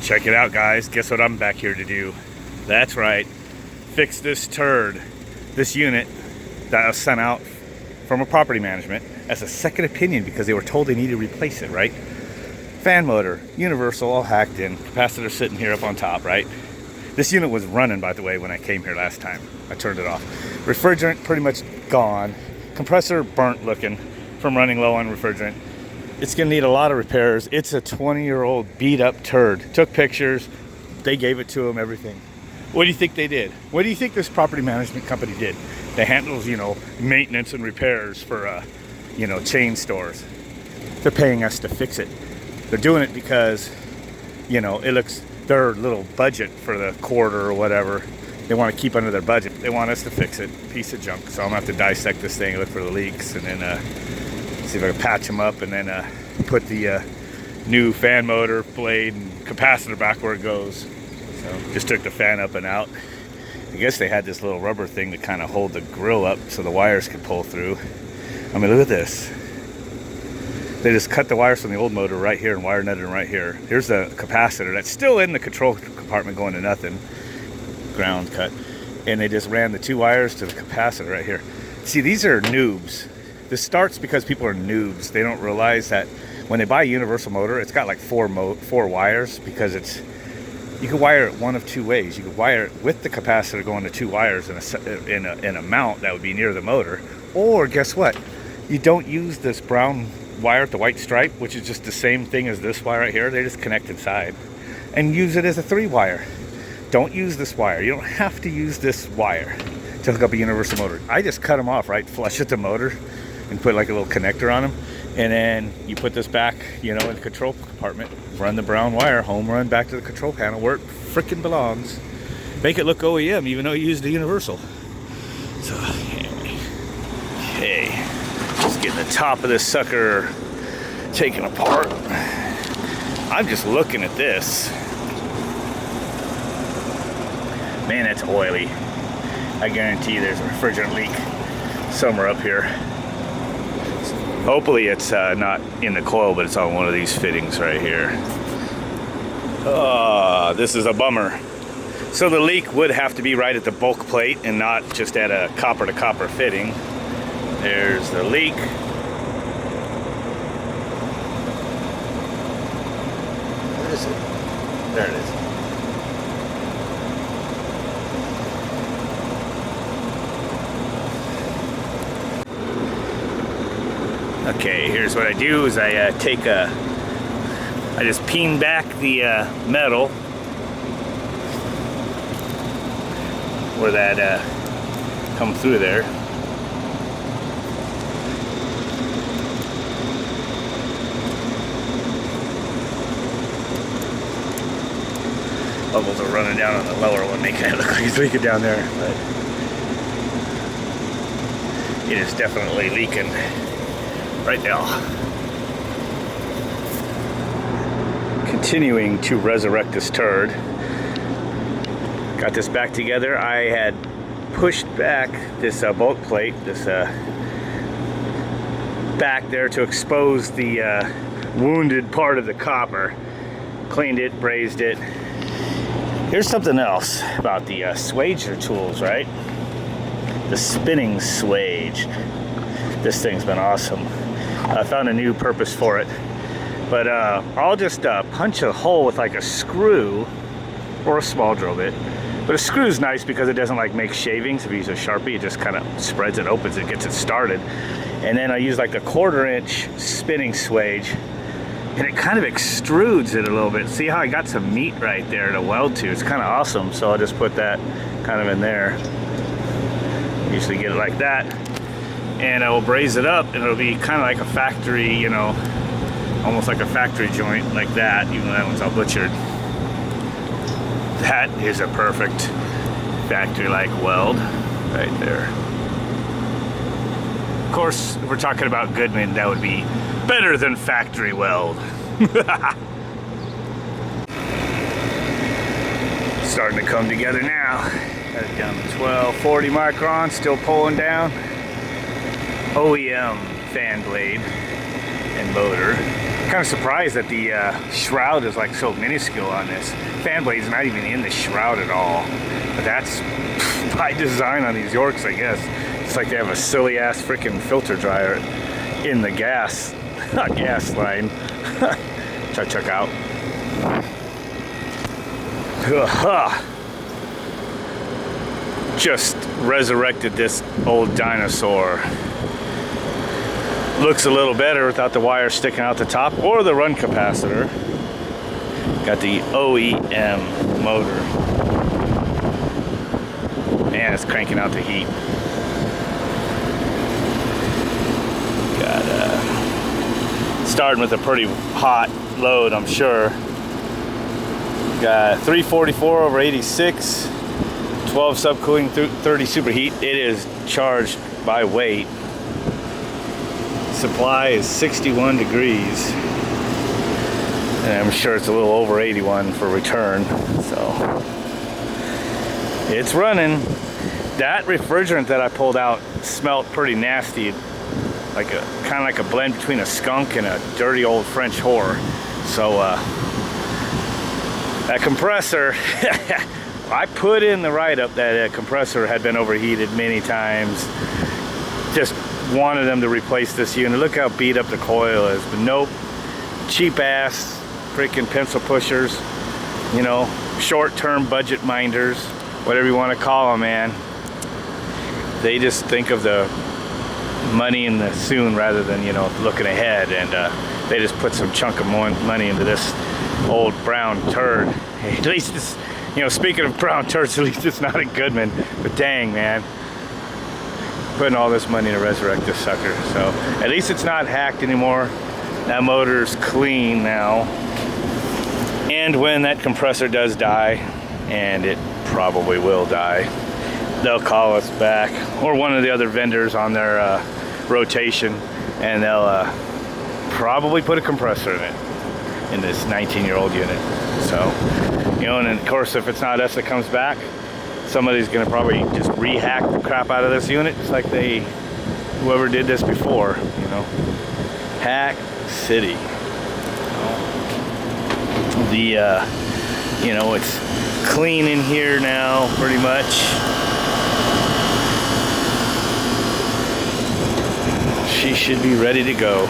Check it out, guys. Guess what I'm back here to do? That's right. Fix this turd. This unit that was sent out from a property management as a second opinion because they were told they needed to replace it, right? Fan motor, universal, all hacked in. Capacitor sitting here up on top, right? This unit was running, by the way, when I came here last time. I turned it off. Refrigerant pretty much gone. Compressor burnt looking from running low on refrigerant. It's gonna need a lot of repairs. It's a 20-year-old beat up turd. Took pictures, they gave it to him, everything. What do you think they did? What do you think this property management company did? They handles, maintenance and repairs for, chain stores. They're paying us to fix it. They're doing it because, it looks their little budget for the quarter or whatever. They want to keep under their budget. They want us to fix it. Piece of junk. So I'm gonna have to dissect this thing, look for the leaks, and then see if I can patch them up, and then put the new fan motor, blade, and capacitor back where it goes. So just took the fan up and out. I guess they had this little rubber thing to kind of hold the grill up so the wires could pull through. I mean, look at this. They just cut the wires from the old motor right here and wire nutted them right here. Here's the capacitor that's still in the control compartment going to nothing. Ground cut. And they just ran the two wires to the capacitor right here. See, these are noobs. This starts because people are noobs. They don't realize that when they buy a universal motor, it's got like four wires because you can wire it one of two ways. You could wire it with the capacitor going to two wires in a mount that would be near the motor. Or guess what? You don't use this brown wire with the white stripe, which is just the same thing as this wire right here. They just connect inside and use it as a 3-wire. Don't use this wire. You don't have to use this wire to hook up a universal motor. I just cut them off right flush at the motor and put like a little connector on them, and then you put this back in the control compartment, run the brown wire, home run back to the control panel where it freaking belongs. Make it look OEM even though you used the universal. So okay, just getting the top of this sucker taken apart. I'm just looking at this. Man, that's oily. I guarantee there's a refrigerant leak somewhere up here. Hopefully it's not in the coil, but it's on one of these fittings right here. Oh, this is a bummer. So the leak would have to be right at the bulk plate and not just at a copper to copper fitting. There's the leak. Where is it? There it is. Okay, here's what I do is I just peen back the metal where that come through there. Bubbles are running down on the lower one, making it look like it's leaking down there, but it is definitely leaking right now. Continuing to resurrect this turd. Got this back together. I had pushed back this bulk plate, this back there to expose the wounded part of the copper. Cleaned it, brazed it. Here's something else about the swager tools, right? The spinning swage. This thing's been awesome. I found a new purpose for it, but I'll just punch a hole with like a screw or a small drill bit. But a screw's nice because it doesn't like make shavings. If you use a Sharpie, it just kind of spreads it, opens it, gets it started. And then I use like a 1/4-inch spinning swage, and it kind of extrudes it a little bit. See how I got some meat right there to weld to? It's kind of awesome. So I'll just put that kind of in there. Usually get it like that. And I will braze it up, and it'll be kind of like a factory, almost like a factory joint like that, even though that one's all butchered. That is a perfect factory-like weld right there. Of course, if we're talking about Goodman, that would be better than factory weld. Starting to come together now. Got it down to 1240 microns, still pulling down. OEM fan blade and motor. Kind of surprised that the shroud is like so minuscule on this. Fan blade's not even in the shroud at all. But that's by design on these Yorks, I guess. It's like they have a silly ass freaking filter dryer in the gas line. Which I took out. Just resurrected this old dinosaur. Looks a little better without the wire sticking out the top or the run capacitor. Got the OEM motor. Man, it's cranking out the heat. Got starting with a pretty hot load, I'm sure. Got 344 over 86, 12 subcooling, 30 superheat. It is charged by weight. Supply is 61 degrees. And I'm sure it's a little over 81 for return. So it's running. That refrigerant that I pulled out smelled pretty nasty. Like a kind of like a blend between a skunk and a dirty old French whore. So that compressor, I put in the write-up that a compressor had been overheated many times. Just wanted them to replace this unit. Look how beat up the coil is. But nope, cheap ass freaking pencil pushers, you know, short-term budget minders, whatever you want to call them, man. They just think of the money in the soon rather than, you know, looking ahead, and they just put some chunk of money into this old brown turd. At least it's, you know, speaking of brown turds, at least it's not a good one. But dang, man, putting all this money to resurrect this sucker. So at least it's not hacked anymore. That motor's clean now. And when that compressor does die, and it probably will die, they'll call us back, or one of the other vendors on their rotation, and they'll probably put a compressor in it, in this 19-year-old unit. So, you know, and of course, if it's not us that comes back, somebody's gonna probably just re-hack the crap out of this unit, just like whoever did this before, you know. Hack City. The, you know, it's clean in here now, pretty much. She should be ready to go.